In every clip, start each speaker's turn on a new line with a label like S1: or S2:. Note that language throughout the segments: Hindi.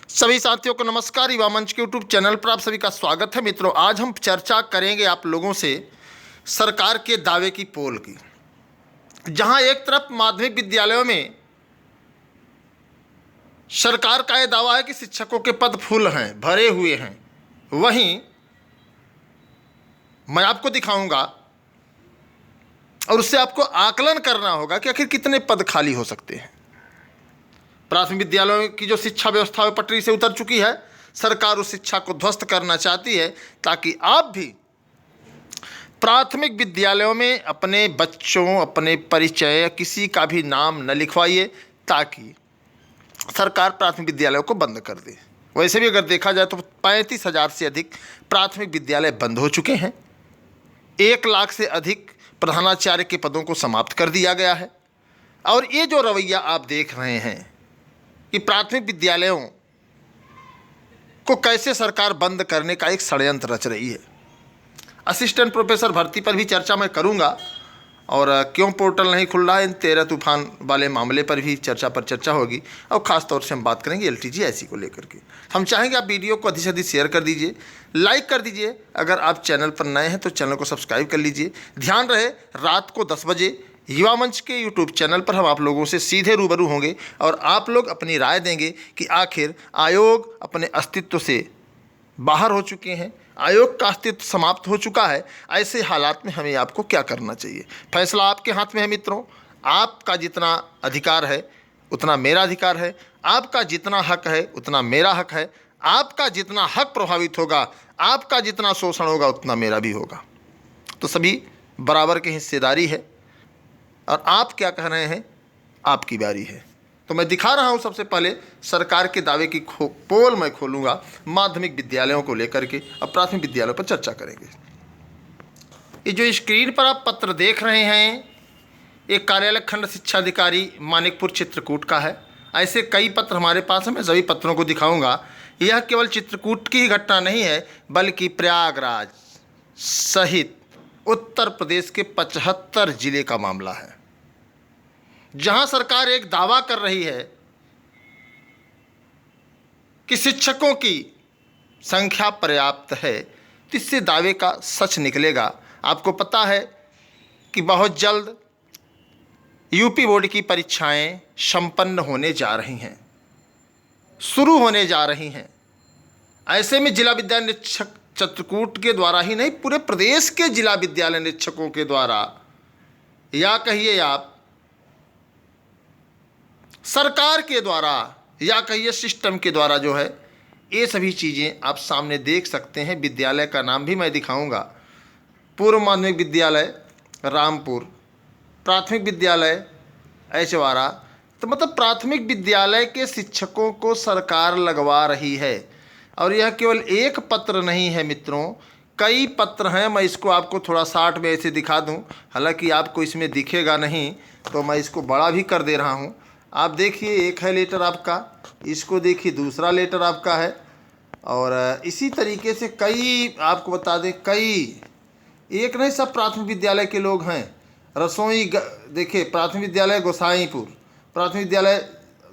S1: सभी साथियों को नमस्कार। युवा मंच के यूट्यूब चैनल पर आप सभी का स्वागत है। मित्रों, आज हम चर्चा करेंगे आप लोगों से सरकार के दावे की पोल की, जहां एक तरफ माध्यमिक विद्यालयों में सरकार का यह दावा है कि शिक्षकों के पद फुल हैं, भरे हुए हैं, वहीं मैं आपको दिखाऊंगा और उससे आपको आकलन करना होगा कि आखिर कितने पद खाली हो सकते हैं। प्राथमिक विद्यालयों की जो शिक्षा व्यवस्था है पटरी से उतर चुकी है। सरकार उस शिक्षा को ध्वस्त करना चाहती है ताकि आप भी प्राथमिक विद्यालयों में अपने बच्चों, अपने परिचय, किसी का भी नाम न लिखवाइए, ताकि सरकार प्राथमिक विद्यालयों को बंद कर दे। वैसे भी अगर देखा जाए तो 35,000 से अधिक प्राथमिक विद्यालय बंद हो चुके हैं। 1 लाख से अधिक प्रधानाचार्य के पदों को समाप्त कर दिया गया है। और ये जो रवैया आप देख रहे हैं कि प्राथमिक विद्यालयों को कैसे सरकार बंद करने का एक षड्यंत्र रच रही है। असिस्टेंट प्रोफेसर भर्ती पर भी चर्चा मैं करूंगा, और क्यों पोर्टल नहीं खुल रहा है, इन 13 तूफान वाले मामले पर भी चर्चा होगी। और ख़ास तौर से हम बात करेंगे LTG को लेकर के। हम चाहेंगे आप वीडियो को अधिक से अधिक शेयर कर दीजिए, लाइक कर दीजिए। अगर आप चैनल पर नए हैं तो चैनल को सब्सक्राइब कर लीजिए। ध्यान रहे, रात को 10 बजे युवा मंच के यूट्यूब चैनल पर हम आप लोगों से सीधे रूबरू होंगे और आप लोग अपनी राय देंगे कि आखिर आयोग अपने अस्तित्व से बाहर हो चुके हैं, आयोग का अस्तित्व समाप्त हो चुका है। ऐसे हालात में हमें आपको क्या करना चाहिए। फैसला आपके हाथ में है मित्रों। आपका जितना अधिकार है उतना मेरा अधिकार है, आपका जितना हक है उतना मेरा हक है, आपका जितना हक प्रभावित होगा, आपका जितना शोषण होगा उतना मेरा भी होगा। तो सभी बराबर की हिस्सेदारी है। और आप क्या कह रहे हैं, आपकी बारी है। तो मैं दिखा रहा हूं सबसे पहले सरकार के दावे की पोल मैं खोलूंगा माध्यमिक विद्यालयों को लेकर के। अब प्राथमिक विद्यालयों पर चर्चा करेंगे। ये जो स्क्रीन पर आप पत्र देख रहे हैं, एक कार्यालय खंड शिक्षाधिकारी मानिकपुर चित्रकूट का है। ऐसे कई पत्र हमारे पास हैं, मैं सभी पत्रों को दिखाऊंगा। यह केवल चित्रकूट की ही घटना नहीं है, बल्कि प्रयागराज सहित उत्तर प्रदेश के 75 जिले का मामला है, जहां सरकार एक दावा कर रही है कि शिक्षकों की संख्या पर्याप्त है। तो इससे दावे का सच निकलेगा। आपको पता है कि बहुत जल्द यूपी बोर्ड की परीक्षाएं संपन्न होने जा रही हैं, शुरू होने जा रही हैं। ऐसे में जिला विद्यालय निरीक्षक चित्रकूट के द्वारा ही नहीं, पूरे प्रदेश के जिला विद्यालय निरीक्षकों के द्वारा, या कहिए आप सरकार के द्वारा, या कहिए सिस्टम के द्वारा, जो है ये सभी चीज़ें आप सामने देख सकते हैं। विद्यालय का नाम भी मैं दिखाऊंगा। पूर्व माध्यमिक विद्यालय रामपुर, प्राथमिक विद्यालय ऐचवारा। तो मतलब प्राथमिक विद्यालय के शिक्षकों को सरकार लगवा रही है। और यह केवल एक पत्र नहीं है मित्रों, कई पत्र हैं। मैं इसको आपको थोड़ा 60 में ऐसे दिखा दूं, हालांकि आपको इसमें दिखेगा नहीं, तो मैं इसको बड़ा भी कर दे रहा हूं। आप देखिए, एक है लेटर आपका, इसको देखिए, दूसरा लेटर आपका है। और इसी तरीके से कई आपको बता दें, कई, एक नहीं, सब प्राथमिक विद्यालय के लोग हैं। रसोई देखिए, प्राथमिक विद्यालय गोसाईपुर, प्राथमिक विद्यालय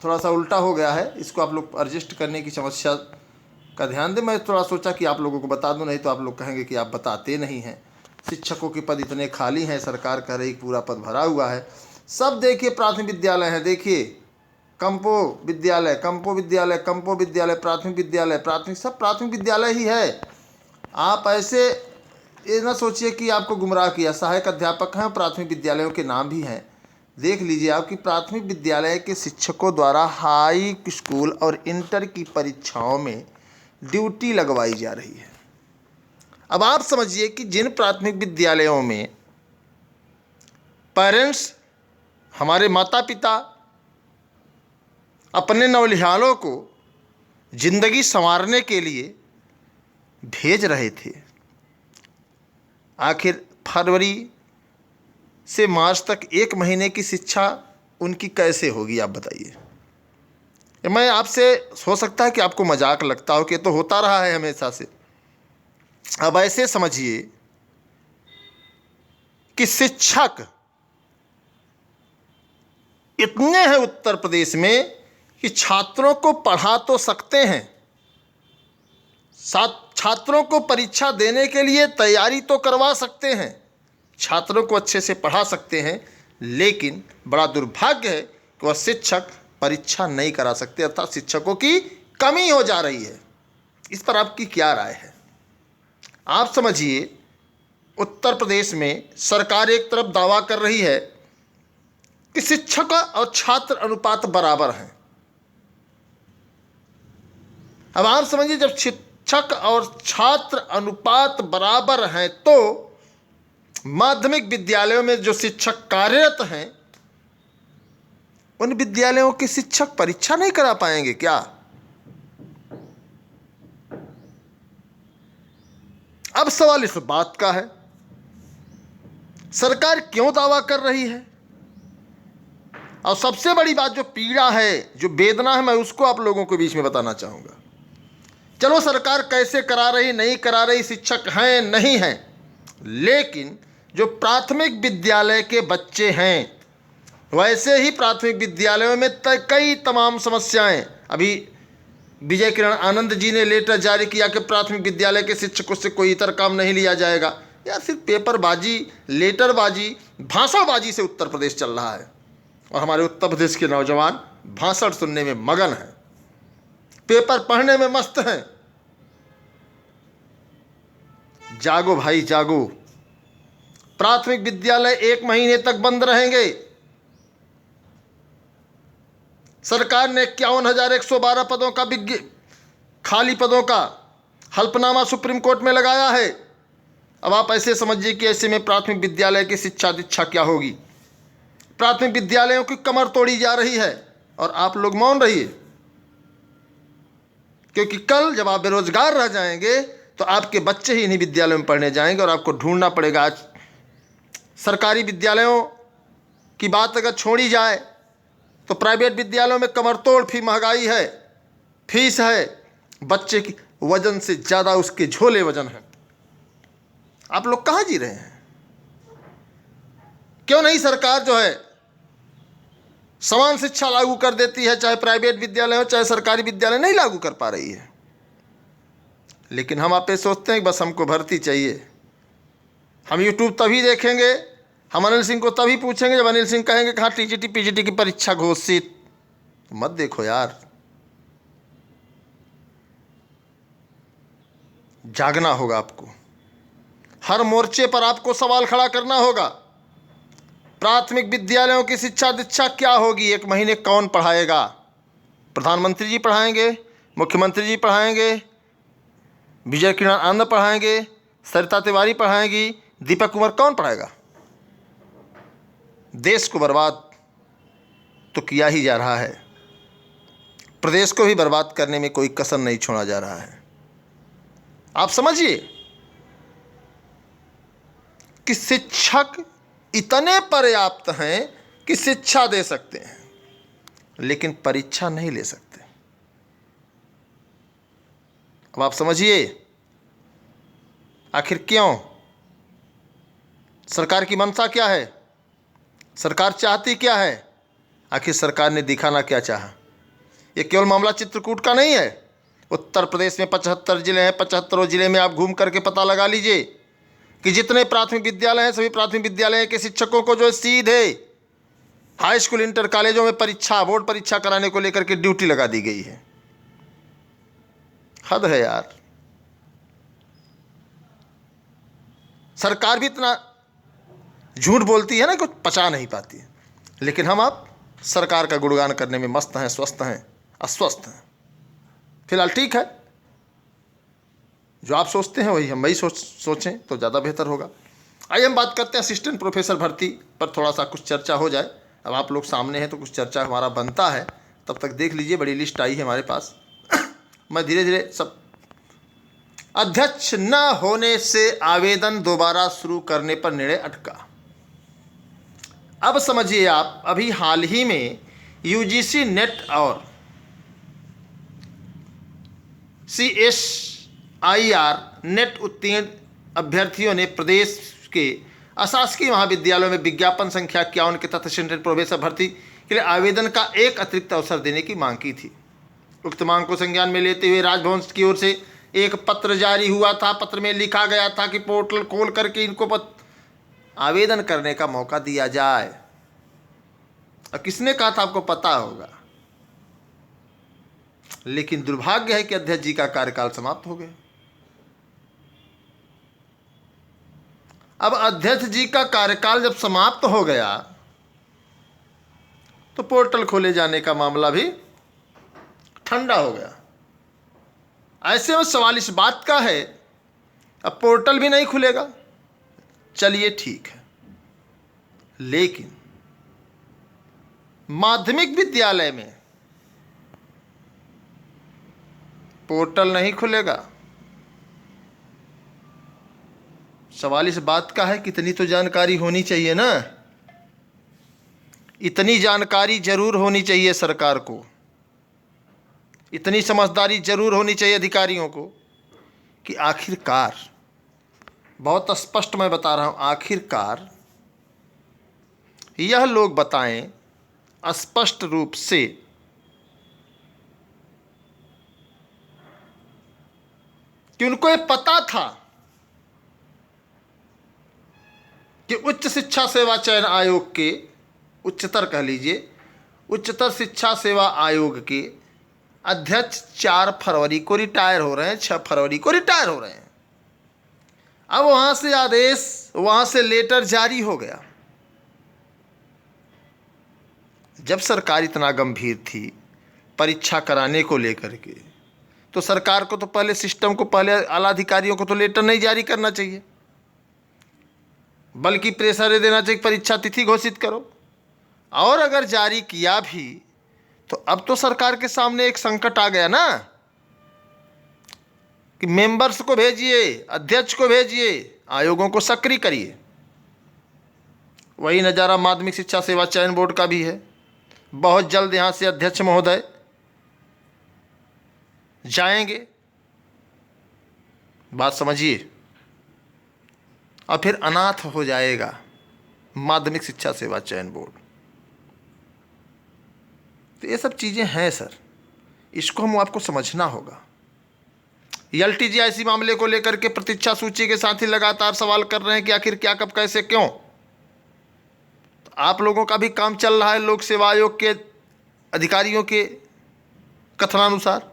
S1: थोड़ा सा उल्टा हो गया है, इसको आप लोग एडजस्ट करने की समस्या का ध्यान दें। मैं थोड़ा सोचा कि आप लोगों को बता दूं, नहीं तो आप लोग कहेंगे कि आप बताते नहीं हैं। शिक्षकों के पद इतने खाली हैं, सरकार कह रही पूरा पद भरा हुआ है। सब देखिए प्राथमिक विद्यालय हैं। देखिए, कंपो विद्यालय, कंपो विद्यालय, कंपो विद्यालय, प्राथमिक विद्यालय, प्राथमिक, सब प्राथमिक विद्यालय ही है। आप ऐसे ये ना सोचिए कि आपको गुमराह किया। सहायक अध्यापक हैं, प्राथमिक विद्यालयों के नाम भी हैं। देख लीजिए आपकी प्राथमिक विद्यालय के शिक्षकों द्वारा हाई स्कूल और इंटर की परीक्षाओं में ड्यूटी लगवाई जा रही है। अब आप समझिए कि जिन प्राथमिक विद्यालयों में पेरेंट्स, हमारे माता पिता, अपने नौनिहालों को जिंदगी संवारने के लिए भेज रहे थे, आखिर फरवरी से मार्च तक 1 महीने की शिक्षा उनकी कैसे होगी, आप बताइए। मैं आपसे, हो सकता है कि आपको मजाक लगता हो कि तो होता रहा है हमेशा से। अब ऐसे समझिए कि शिक्षक इतने हैं उत्तर प्रदेश में कि छात्रों को पढ़ा तो सकते हैं, छात्रों को परीक्षा देने के लिए तैयारी तो करवा सकते हैं, छात्रों को अच्छे से पढ़ा सकते हैं, लेकिन बड़ा दुर्भाग्य है कि वह शिक्षक परीक्षा नहीं करा सकते, अर्थात शिक्षकों की कमी हो जा रही है। इस पर आपकी क्या राय है? आप समझिए, उत्तर प्रदेश में सरकार एक तरफ दावा कर रही है कि शिक्षक और छात्र अनुपात बराबर हैं। अब आप समझिए, जब शिक्षक और छात्र अनुपात बराबर हैं तो माध्यमिक विद्यालयों में जो शिक्षक कार्यरत हैं उन विद्यालयों के शिक्षक परीक्षा नहीं करा पाएंगे क्या? अब सवाल इस बात का है, सरकार क्यों दावा कर रही है? और सबसे बड़ी बात, जो पीड़ा है, जो वेदना है, मैं उसको आप लोगों के बीच में बताना चाहूँगा। चलो सरकार कैसे करा रही, नहीं करा रही, शिक्षक हैं नहीं हैं, लेकिन जो प्राथमिक विद्यालय के बच्चे हैं, वैसे ही प्राथमिक विद्यालयों में कई तमाम समस्याएं। अभी विजय किरण आनंद जी ने लेटर जारी किया कि प्राथमिक विद्यालय के शिक्षकों से कोई इतर काम नहीं लिया जाएगा। या सिर्फ पेपरबाजी, लेटरबाजी, भाषणबाजी से उत्तर प्रदेश चल रहा है, और हमारे उत्तर प्रदेश के नौजवान भाषण सुनने में मगन हैं, पेपर पढ़ने में मस्त हैं। जागो भाई जागो, प्राथमिक विद्यालय 1 महीने तक बंद रहेंगे। सरकार ने 51,112 पदों का खाली पदों का हल्फनामा सुप्रीम कोर्ट में लगाया है। अब आप ऐसे समझिए कि ऐसे में प्राथमिक विद्यालय की शिक्षा दीक्षा क्या होगी? प्राथमिक विद्यालयों की कमर तोड़ी जा रही है और आप लोग मौन रहिए, क्योंकि कल जब आप बेरोजगार रह जाएंगे तो आपके बच्चे ही इन्हीं विद्यालयों में पढ़ने जाएंगे और आपको ढूंढना पड़ेगा। आज सरकारी विद्यालयों की बात अगर छोड़ी जाए तो प्राइवेट विद्यालयों में कमर तोड़ फी महंगाई है, फीस है, बच्चे की वजन से ज़्यादा उसके झोले वजन है। आप लोग कहाँ जी रहे हैं? क्यों नहीं सरकार जो है समान शिक्षा लागू कर देती है, चाहे प्राइवेट विद्यालय हो चाहे सरकारी विद्यालय? नहीं लागू कर पा रही है। लेकिन हम आप ये सोचते हैं कि बस हमको भर्ती चाहिए। हम यूट्यूब तभी देखेंगे, हम अनिल सिंह को तभी पूछेंगे जब अनिल सिंह कहेंगे कहाँ टीजीटी पीजीटी की परीक्षा घोषित। मत देखो यार, जागना होगा आपको, हर मोर्चे पर आपको सवाल खड़ा करना होगा। प्राथमिक विद्यालयों की शिक्षा दीक्षा क्या होगी? 1 महीने कौन पढ़ाएगा? प्रधानमंत्री जी पढ़ाएंगे, मुख्यमंत्री जी पढ़ाएंगे, विजय किरण आनंद पढ़ाएंगे, सरिता तिवारी पढ़ाएंगी, दीपक कुमार, कौन पढ़ाएगा? देश को बर्बाद तो किया ही जा रहा है, प्रदेश को भी बर्बाद करने में कोई कसर नहीं छोड़ा जा रहा है। आप समझिए कि शिक्षक इतने पर्याप्त हैं कि शिक्षा दे सकते हैं, लेकिन परीक्षा नहीं ले सकते। अब आप समझिए आखिर क्यों? सरकार की मंशा क्या है? सरकार चाहती क्या है? आखिर सरकार ने दिखाना क्या चाहा? ये केवल मामला चित्रकूट का नहीं है। उत्तर प्रदेश में 75 जिले हैं, 75 जिले में आप घूम करके पता लगा लीजिए कि जितने प्राथमिक विद्यालय हैं, सभी प्राथमिक विद्यालय के शिक्षकों को जो सीधे हाई स्कूल, इंटर कॉलेजों में परीक्षा, बोर्ड परीक्षा कराने को लेकर के ड्यूटी लगा दी गई है। हद है यार। सरकार भी इतना झूठ बोलती है ना, कुछ पचा नहीं पाती है। लेकिन हम आप सरकार का गुणगान करने में मस्त हैं, स्वस्थ हैं, अस्वस्थ हैं। फिलहाल ठीक है, जो आप सोचते हैं वही हम वही सोचें तो ज़्यादा बेहतर होगा। आइए हम बात करते हैं असिस्टेंट प्रोफेसर भर्ती पर, थोड़ा सा कुछ चर्चा हो जाए। अब आप लोग सामने हैं तो कुछ चर्चा हमारा बनता है, तब तक देख लीजिए, बड़ी लिस्ट आई है हमारे पास। मैं धीरे धीरे सब। अध्यक्ष न होने से आवेदन दोबारा शुरू करने पर निर्णय अटका। अब समझिए आप, अभी हाल ही में यूजीसी नेट और CSIR नेट उत्तीर्ण अभ्यर्थियों ने प्रदेश के अशासकीय महाविद्यालयों में विज्ञापन संख्या 51 के तहत असिस्टेंट प्रोफेसर भर्ती के लिए आवेदन का एक अतिरिक्त अवसर देने की मांग की थी। उक्त मांग को संज्ञान में लेते हुए राजभवन की ओर से एक पत्र जारी हुआ था। पत्र में लिखा गया था कि पोर्टल खोल करके इनको आवेदन करने का मौका दिया जाए। और किसने कहा था आपको पता होगा। लेकिन दुर्भाग्य है कि अध्यक्ष जी का कार्यकाल समाप्त हो गया। अब अध्यक्ष जी का कार्यकाल जब समाप्त हो गया तो पोर्टल खोले जाने का मामला भी ठंडा हो गया। ऐसे में सवाल इस बात का है, अब पोर्टल भी नहीं खुलेगा, चलिए ठीक है, लेकिन माध्यमिक विद्यालय में पोर्टल नहीं खुलेगा। सवाल इस बात का है, कितनी तो जानकारी होनी चाहिए ना। इतनी जानकारी जरूर होनी चाहिए सरकार को, इतनी समझदारी जरूर होनी चाहिए अधिकारियों को कि आखिरकार, बहुत स्पष्ट मैं बता रहा हूं, आखिरकार यह लोग बताएं स्पष्ट रूप से कि उनको ये पता था कि उच्च शिक्षा सेवा चयन आयोग के, उच्चतर कह लीजिए, उच्चतर शिक्षा सेवा आयोग के अध्यक्ष 4 फरवरी को रिटायर हो रहे हैं, 6 फरवरी को रिटायर हो रहे हैं। अब वहां से आदेश, वहां से लेटर जारी हो गया। जब सरकार इतना गंभीर थी परीक्षा कराने को लेकर के, तो सरकार को तो पहले सिस्टम को, पहले आला अधिकारियों को तो लेटर नहीं जारी करना चाहिए, बल्कि प्रेशर देना चाहिए परीक्षा तिथि घोषित करो। और अगर जारी किया भी तो अब तो सरकार के सामने एक संकट आ गया ना कि मेंबर्स को भेजिए, अध्यक्ष को भेजिए, आयोगों को सक्रिय करिए। वही नज़ारा माध्यमिक शिक्षा सेवा चयन बोर्ड का भी है। बहुत जल्द यहाँ से अध्यक्ष महोदय जाएंगे, बात समझिए, और फिर अनाथ हो जाएगा माध्यमिक शिक्षा सेवा चयन बोर्ड। तो ये सब चीज़ें हैं सर, इसको हम आपको समझना होगा। LTG मामले को लेकर के प्रतीक्षा सूची के साथ ही लगातार सवाल कर रहे हैं कि आखिर क्या, कब, कैसे, क्यों। तो आप लोगों का भी काम चल रहा है लोक सेवा आयोग के अधिकारियों के कथनानुसार,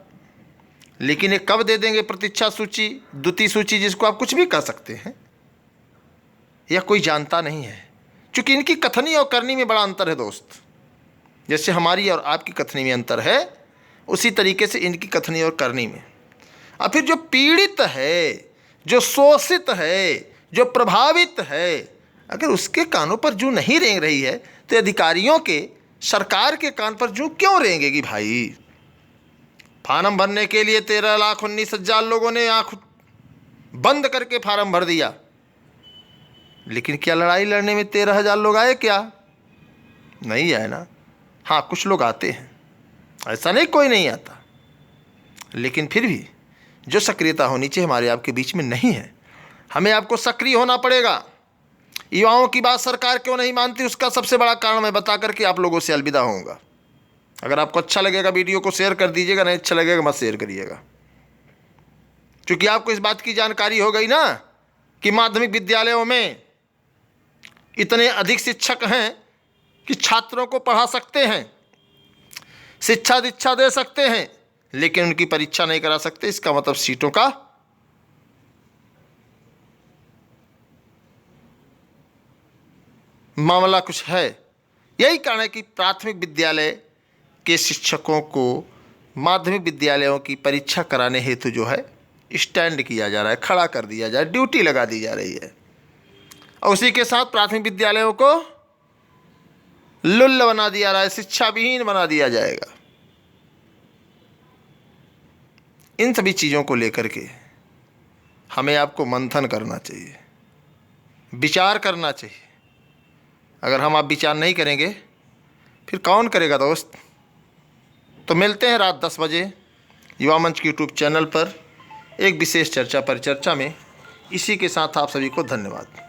S1: लेकिन ये कब दे देंगे प्रतीक्षा सूची, द्वितीय सूची, जिसको आप कुछ भी कह सकते हैं, यह कोई जानता नहीं है। क्योंकि इनकी कथनी और करनी में बड़ा अंतर है दोस्त। जैसे हमारी और आपकी कथनी में अंतर है, उसी तरीके से इनकी कथनी और करनी में। और फिर जो पीड़ित है, जो शोषित है, जो प्रभावित है, अगर उसके कानों पर जूं नहीं रेंग रही है तो अधिकारियों के, सरकार के कान पर जूं क्यों रेंगेगी भाई। फार्म भरने के लिए 13,19,000 लोगों ने आंख बंद करके फार्म भर दिया, लेकिन क्या लड़ाई लड़ने में 13,000 लोग आए? क्या नहीं आए ना। हाँ, कुछ लोग आते हैं, ऐसा नहीं कोई नहीं आता, लेकिन फिर भी जो सक्रियता होनी चाहिए हमारे आपके बीच में नहीं है। हमें आपको सक्रिय होना पड़ेगा। युवाओं की बात सरकार क्यों नहीं मानती, उसका सबसे बड़ा कारण मैं बता करके आप लोगों से अलविदा होऊंगा। अगर आपको अच्छा लगेगा वीडियो को शेयर कर दीजिएगा, नहीं अच्छा लगेगा मत शेयर करिएगा, क्योंकि आपको इस बात की जानकारी हो गई ना कि माध्यमिक विद्यालयों में इतने अधिक शिक्षक हैं कि छात्रों को पढ़ा सकते हैं, शिक्षा दीक्षा दे सकते हैं, लेकिन उनकी परीक्षा नहीं करा सकते। इसका मतलब सीटों का मामला कुछ है। यही कारण है कि प्राथमिक विद्यालय के शिक्षकों को माध्यमिक विद्यालयों की परीक्षा कराने हेतु जो है स्टैंड किया जा रहा है, खड़ा कर दिया जा रहा है, ड्यूटी लगा दी जा रही है, और उसी के साथ प्राथमिक विद्यालयों को लुल्ल बना दिया रहा है, शिक्षा विहीन बना दिया जाएगा। इन सभी चीज़ों को लेकर के हमें आपको मंथन करना चाहिए, विचार करना चाहिए। अगर हम आप विचार नहीं करेंगे फिर कौन करेगा दोस्त। तो मिलते हैं रात 10 बजे युवा मंच के यूट्यूब चैनल पर एक विशेष चर्चा में। इसी के साथ आप सभी को धन्यवाद।